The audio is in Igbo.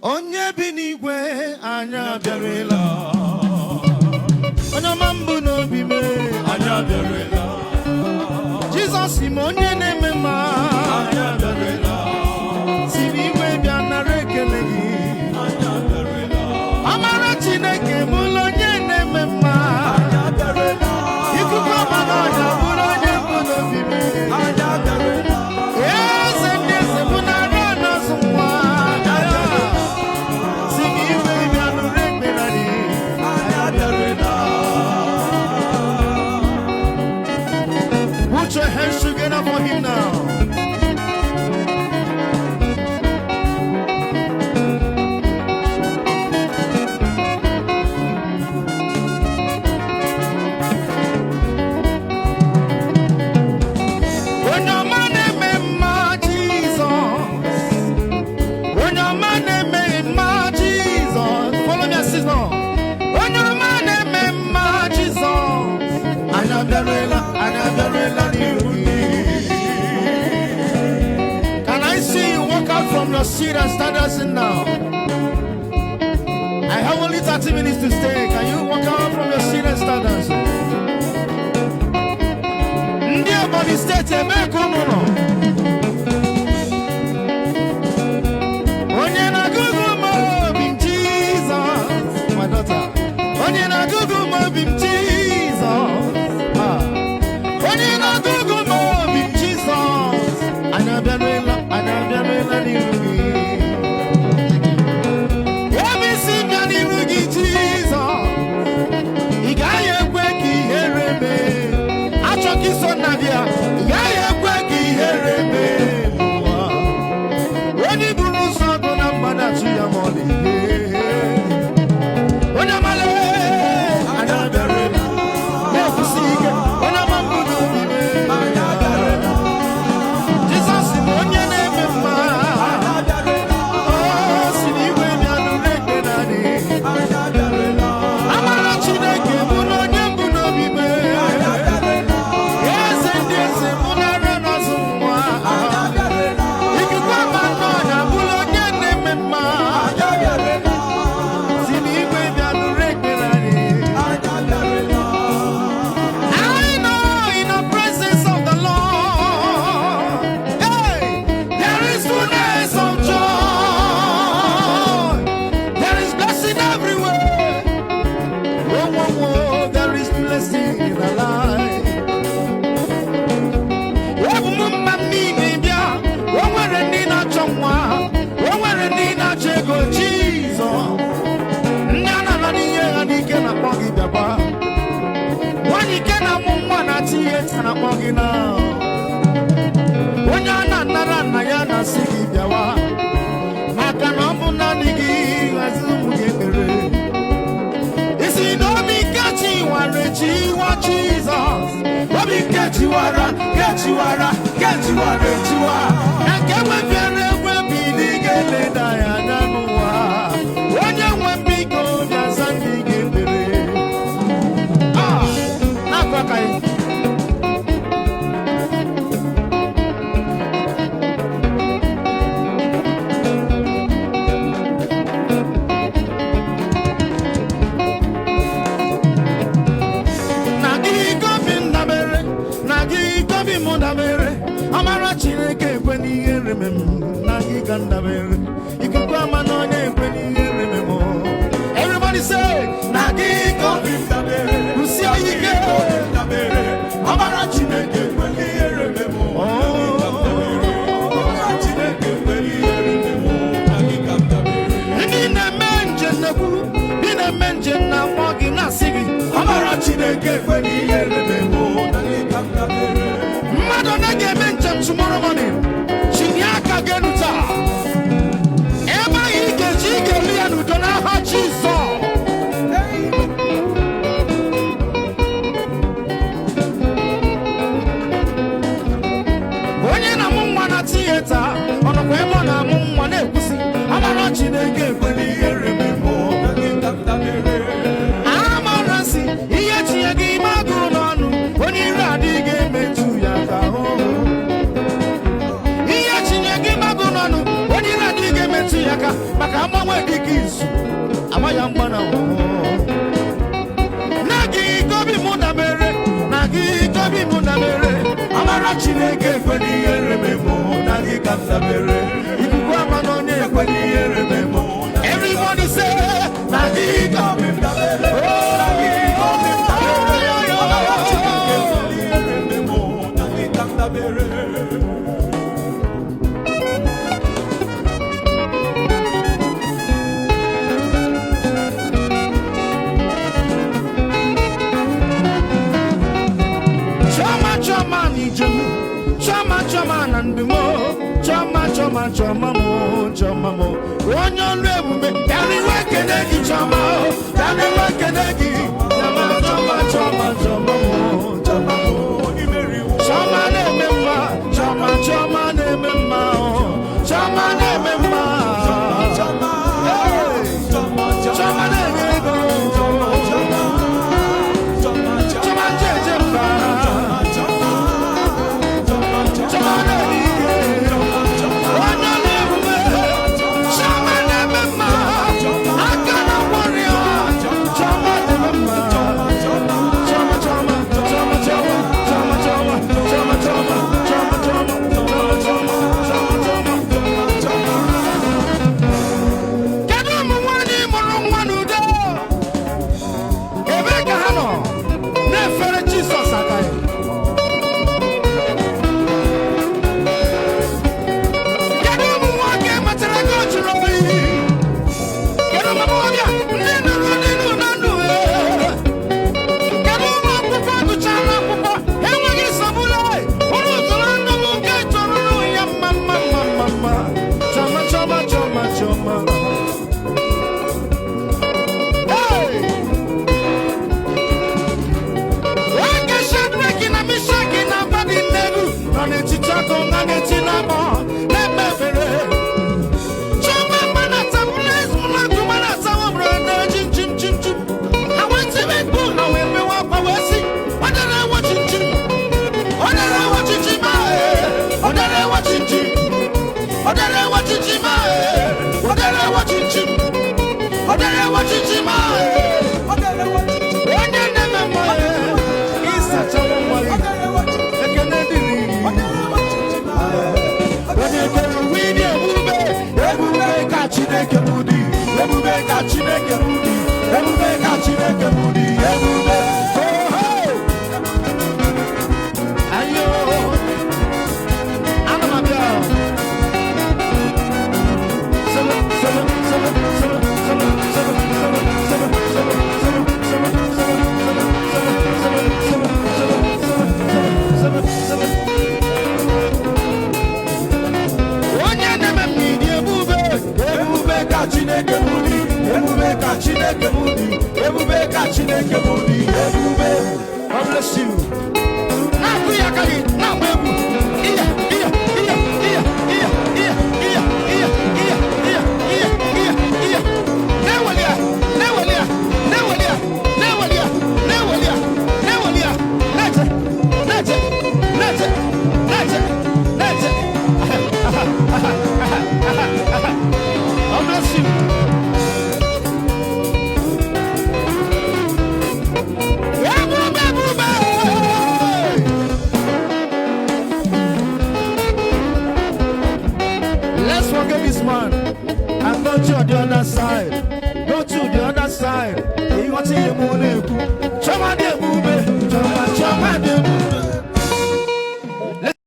Onye binigwe anya bịarela. Onye mambu n'obi me anya bịarela. Jesus ime onye na-eme mma anya bịarela. Siri igwe bịa nara ekele gị anya bịarela. Amara Chineke bụrụ onye na-eme mma anya bịarela. Ikuku ọma n'ọnya bụrụ onye mbụ n'obi me anya bịarela. Eze ndị eze bụ narị anọzụ nwa. Put your hands together for him now. When your man name my Jesus, when your man name my Jesus, follow me, sister. When your man name my Jesus, Anabella. Can I see you walk out from your seat and start dancing now? I have only 30 minutes to stay. Can you walk out from your seat and start dancing? Dear body state, Jesus, my daughter. Jesus. Everybody say, tomorrow morning, Chinyaka Genuta. Emma Ike Lianu Dona Jesus. Onye na mwana theater, ono kwemo na mwana ekusi. Amara Chineke kweli yerememo. Amarasi, iye chiyagi magu nonu. Oni radige metu yaka ho. Iye chiyagi magu nonu. Oni radige metu yaka. Maka mwa na nagi gobi muna mere nagi gobi muna mere amara Chineke kweli erememo nagi kamna mere ikuku amano nye kweli erememo everybody say nagi gobi muna mere nagi gobi muna mere amara Chineke kweli erememo nagi kamna mere. Chama nandumo chama mo onyo lwebume yani wekenegi chama yani wekenegi chama mo imeri chama ne memma chama ne memma chama ne memma chama ne go chama jeje ba God bless you. On the other side, go to the other side. You want to see the moon.